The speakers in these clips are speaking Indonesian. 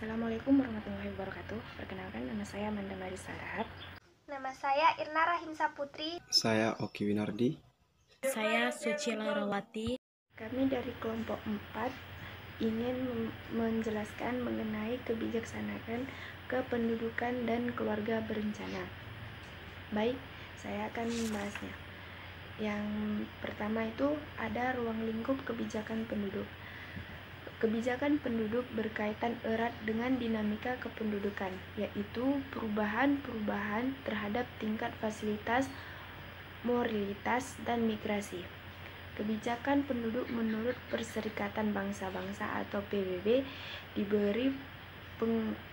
Assalamualaikum warahmatullahi wabarakatuh. Perkenalkan, nama saya Amanda Marisa Rahat. Nama saya Irna Rahim Saputri. Saya Oki Winardi. Saya Sucila Rawati. Kami dari kelompok 4 ingin menjelaskan mengenai kebijaksanaan kependudukan dan keluarga berencana. Baik, saya akan membahasnya. Yang pertama itu ada ruang lingkup kebijakan penduduk. Kebijakan penduduk berkaitan erat dengan dinamika kependudukan, yaitu perubahan-perubahan terhadap tingkat fasilitas, moralitas, dan migrasi. Kebijakan penduduk menurut Perserikatan Bangsa-Bangsa atau PBB diberi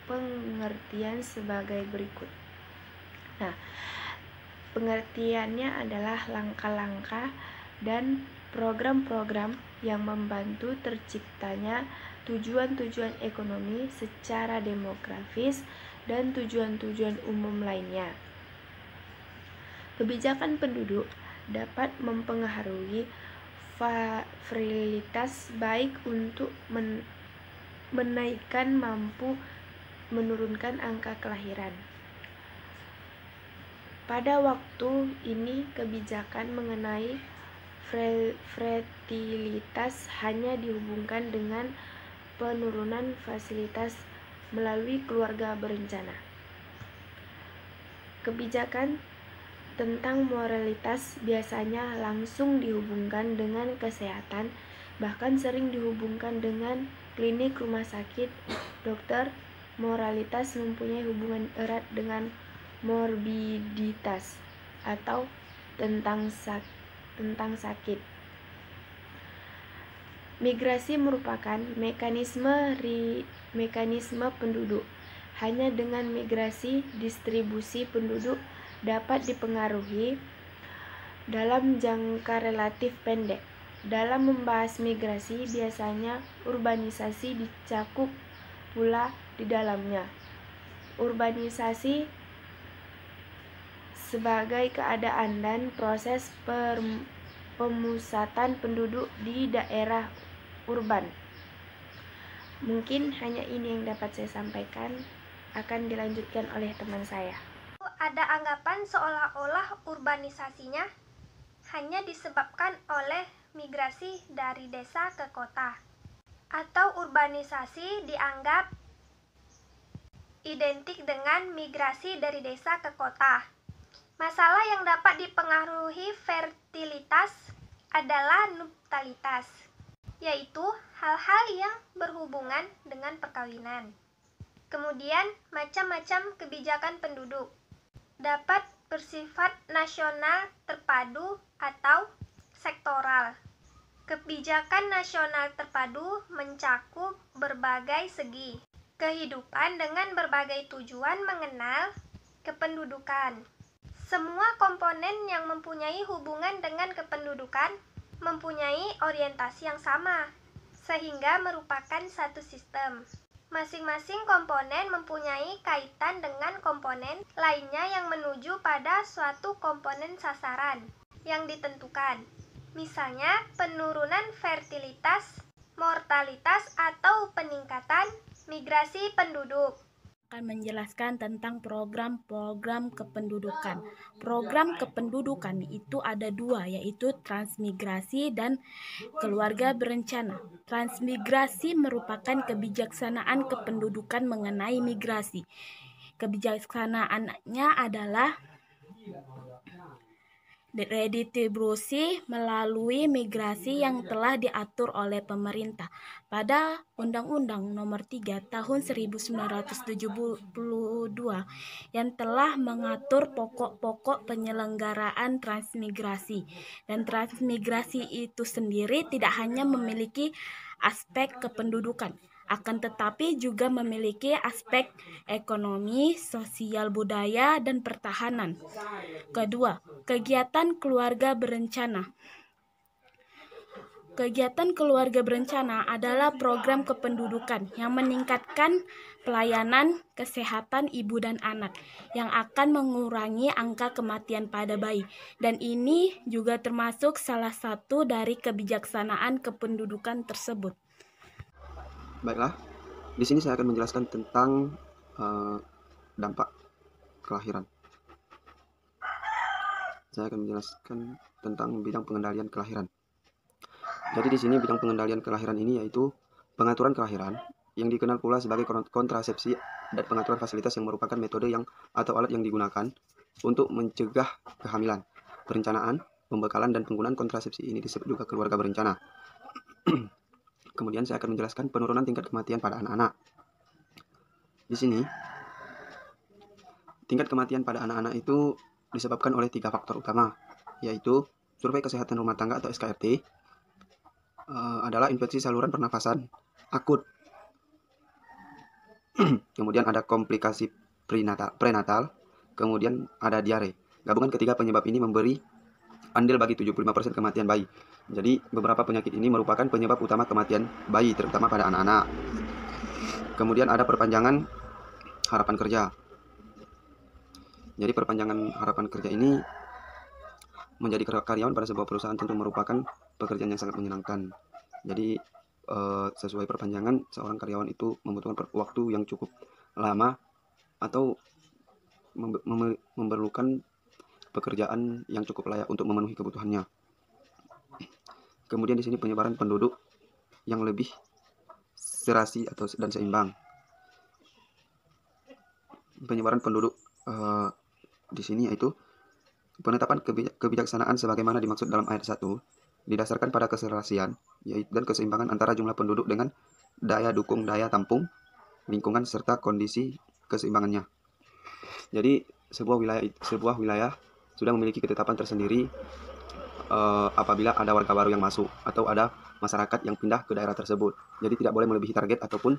pengertian sebagai berikut. Nah, pengertiannya adalah langkah-langkah dan program-program yang membantu terciptanya tujuan-tujuan ekonomi secara demografis dan tujuan-tujuan umum lainnya. Kebijakan penduduk dapat mempengaruhi fasilitas baik untuk menaikkan mampu menurunkan angka kelahiran. Pada waktu ini kebijakan mengenai fertilitas hanya dihubungkan dengan penurunan fasilitas melalui keluarga berencana. Kebijakan tentang moralitas biasanya langsung dihubungkan dengan kesehatan, bahkan sering dihubungkan dengan klinik rumah sakit, dokter. Moralitas mempunyai hubungan erat dengan morbiditas atau tentang sakit. Migrasi merupakan mekanisme penduduk. Hanya dengan migrasi, distribusi penduduk dapat dipengaruhi dalam jangka relatif pendek. Dalam membahas migrasi, biasanya urbanisasi dicakup pula di dalamnya. Urbanisasi sebagai keadaan dan proses pemusatan penduduk di daerah urban. Mungkin hanya ini yang dapat saya sampaikan, akan dilanjutkan oleh teman saya. Ada anggapan seolah-olah urbanisasinya hanya disebabkan oleh migrasi dari desa ke kota, atau urbanisasi dianggap identik dengan migrasi dari desa ke kota. Masalah yang dapat dipengaruhi fertilitas adalah nuptalitas, yaitu hal-hal yang berhubungan dengan perkawinan. Kemudian, macam-macam kebijakan penduduk dapat bersifat nasional terpadu atau sektoral. Kebijakan nasional terpadu mencakup berbagai segi kehidupan dengan berbagai tujuan mengenal kependudukan. Semua komponen yang mempunyai hubungan dengan kependudukan mempunyai orientasi yang sama, sehingga merupakan satu sistem. Masing-masing komponen mempunyai kaitan dengan komponen lainnya yang menuju pada suatu komponen sasaran yang ditentukan. Misalnya, penurunan fertilitas, mortalitas, atau peningkatan migrasi penduduk. Akan menjelaskan tentang program-program kependudukan. Program kependudukan itu ada dua, yaitu transmigrasi dan keluarga berencana. Transmigrasi merupakan kebijaksanaan kependudukan mengenai migrasi. Kebijaksanaannya adalah redistribusi melalui migrasi yang telah diatur oleh pemerintah pada Undang-Undang Nomor 3 Tahun 1972 yang telah mengatur pokok-pokok penyelenggaraan transmigrasi. Dan transmigrasi itu sendiri tidak hanya memiliki aspek kependudukan, akan tetapi juga memiliki aspek ekonomi, sosial, budaya, dan pertahanan. Kedua, kegiatan keluarga berencana. Kegiatan keluarga berencana adalah program kependudukan yang meningkatkan pelayanan kesehatan ibu dan anak, yang akan mengurangi angka kematian pada bayi. Dan ini juga termasuk salah satu dari kebijaksanaan kependudukan tersebut. Baiklah, Di sini saya akan menjelaskan tentang dampak kelahiran. Saya akan menjelaskan tentang bidang pengendalian kelahiran. Jadi di sini bidang pengendalian kelahiran ini yaitu pengaturan kelahiran, yang dikenal pula sebagai kontrasepsi dan pengaturan fasilitas yang merupakan metode atau alat yang digunakan untuk mencegah kehamilan. Perencanaan, pembekalan, dan penggunaan kontrasepsi ini disebut juga keluarga berencana. Kemudian saya akan menjelaskan penurunan tingkat kematian pada anak-anak. Di sini, tingkat kematian pada anak-anak itu disebabkan oleh 3 faktor utama, yaitu survei kesehatan rumah tangga atau SKRT, adalah infeksi saluran pernafasan akut. Kemudian ada komplikasi prenatal, kemudian ada diare. Gabungan ketiga penyebab ini memberi andil bagi 75% kematian bayi. Jadi beberapa penyakit ini merupakan penyebab utama kematian bayi, terutama pada anak-anak. Kemudian ada perpanjangan harapan kerja. Jadi perpanjangan harapan kerja ini menjadi karyawan pada sebuah perusahaan tentu merupakan pekerjaan yang sangat menyenangkan. Jadi sesuai perpanjangan, seorang karyawan itu membutuhkan waktu yang cukup lama atau memerlukan pekerjaan yang cukup layak untuk memenuhi kebutuhannya. Kemudian di sini penyebaran penduduk yang lebih serasi dan seimbang. Penyebaran penduduk di sini yaitu penetapan kebijaksanaan sebagaimana dimaksud dalam ayat 1 didasarkan pada keserasian dan keseimbangan antara jumlah penduduk dengan daya dukung, daya tampung, lingkungan, serta kondisi keseimbangannya. Jadi sebuah wilayah sudah memiliki ketetapan tersendiri apabila ada warga baru yang masuk atau ada masyarakat yang pindah ke daerah tersebut. Jadi tidak boleh melebihi target ataupun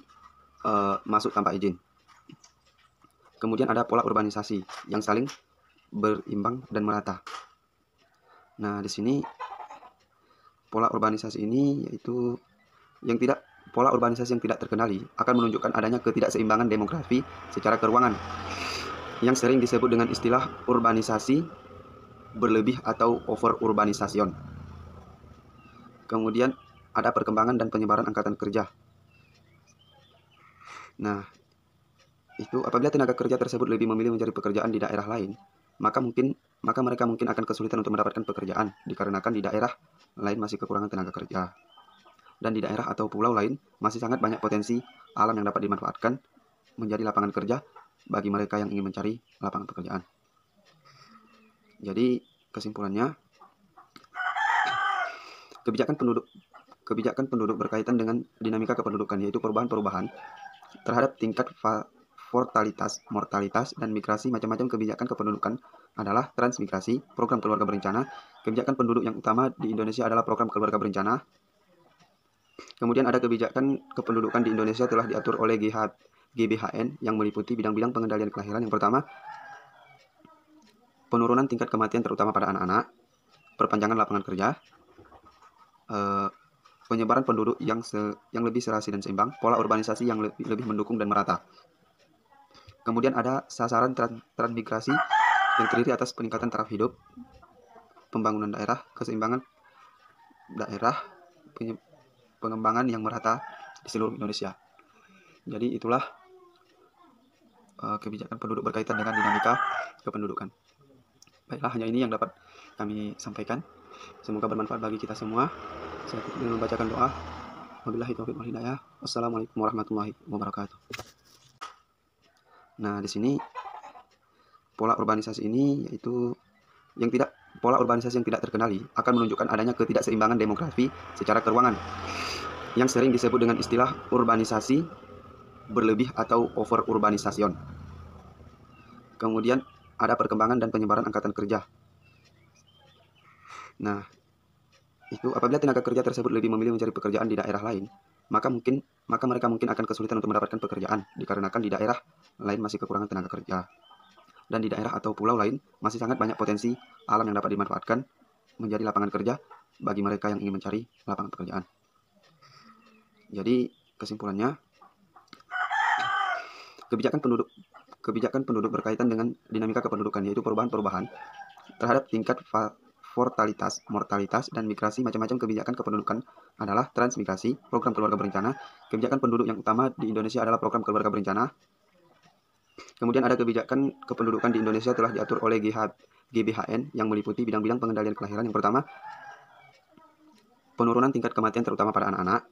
masuk tanpa izin. Kemudian ada pola urbanisasi yang saling berimbang dan merata. Nah, di sini pola urbanisasi ini yaitu pola urbanisasi yang tidak terkendali akan menunjukkan adanya ketidakseimbangan demografi secara keruangan, yang sering disebut dengan istilah urbanisasi berlebih atau overurbanisation. Kemudian ada perkembangan dan penyebaran angkatan kerja. Nah, itu apabila tenaga kerja tersebut lebih memilih mencari pekerjaan di daerah lain, maka mereka mungkin akan kesulitan untuk mendapatkan pekerjaan dikarenakan di daerah lain masih kekurangan tenaga kerja. Dan di daerah atau pulau lain masih sangat banyak potensi alam yang dapat dimanfaatkan menjadi lapangan kerja bagi mereka yang ingin mencari lapangan pekerjaan. Jadi kesimpulannya, kebijakan penduduk berkaitan dengan dinamika kependudukan, yaitu perubahan-perubahan terhadap tingkat mortalitas, dan migrasi. Macam-macam kebijakan kependudukan adalah transmigrasi, program keluarga berencana. Kebijakan penduduk yang utama di Indonesia adalah program keluarga berencana. Kemudian ada kebijakan kependudukan di Indonesia telah diatur oleh GBHN yang meliputi bidang-bidang pengendalian kelahiran. Yang pertama, penurunan tingkat kematian terutama pada anak-anak, perpanjangan lapangan kerja, penyebaran penduduk yang lebih serasi dan seimbang, pola urbanisasi yang lebih mendukung dan merata. Kemudian ada sasaran transmigrasi yang terdiri atas peningkatan taraf hidup, pembangunan daerah, keseimbangan daerah, pengembangan yang merata di seluruh Indonesia. Jadi itulah kebijakan penduduk berkaitan dengan dinamika kependudukan. Baiklah, hanya ini yang dapat kami sampaikan. Semoga bermanfaat bagi kita semua. Saya tutup dengan membacakan doa. Wabillahi taufiq wal hidayah. Wassalamualaikum warahmatullahi wabarakatuh. Nah, di sini pola urbanisasi ini yaitu pola urbanisasi yang tidak terkendali akan menunjukkan adanya ketidakseimbangan demografi secara keruangan, yang sering disebut dengan istilah urbanisasi berlebih atau overurbanisation. Kemudian ada perkembangan dan penyebaran angkatan kerja. Nah, itu apabila tenaga kerja tersebut lebih memilih mencari pekerjaan di daerah lain, maka mereka mungkin akan kesulitan untuk mendapatkan pekerjaan dikarenakan di daerah lain masih kekurangan tenaga kerja. Dan di daerah atau pulau lain masih sangat banyak potensi alam yang dapat dimanfaatkan menjadi lapangan kerja bagi mereka yang ingin mencari lapangan pekerjaan. Jadi kesimpulannya, kebijakan penduduk berkaitan dengan dinamika kependudukan, yaitu perubahan-perubahan terhadap tingkat mortalitas, dan migrasi. Macam-macam kebijakan kependudukan adalah transmigrasi, program keluarga berencana. Kebijakan penduduk yang utama di Indonesia adalah program keluarga berencana. Kemudian ada kebijakan kependudukan di Indonesia telah diatur oleh GBHN yang meliputi bidang-bidang pengendalian kelahiran. Yang pertama, penurunan tingkat kematian terutama pada anak-anak,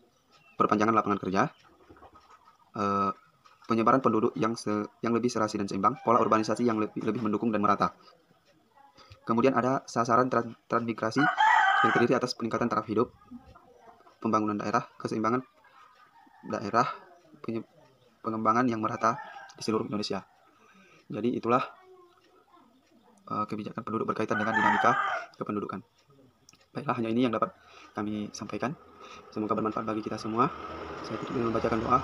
perpanjangan lapangan kerja, penyebaran penduduk yang lebih serasi dan seimbang, pola urbanisasi yang lebih mendukung dan merata. Kemudian ada sasaran transmigrasi yang terdiri atas peningkatan taraf hidup, pembangunan daerah, keseimbangan daerah, pengembangan yang merata di seluruh Indonesia. Jadi itulah kebijakan penduduk berkaitan dengan dinamika kependudukan. Baiklah, hanya ini yang dapat kami sampaikan. Semoga bermanfaat bagi kita semua. Saya tutup dengan membacakan doa.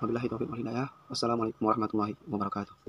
Wabillahi taufiq wal hidayah. Wassalamualaikum warahmatullahi wabarakatuh.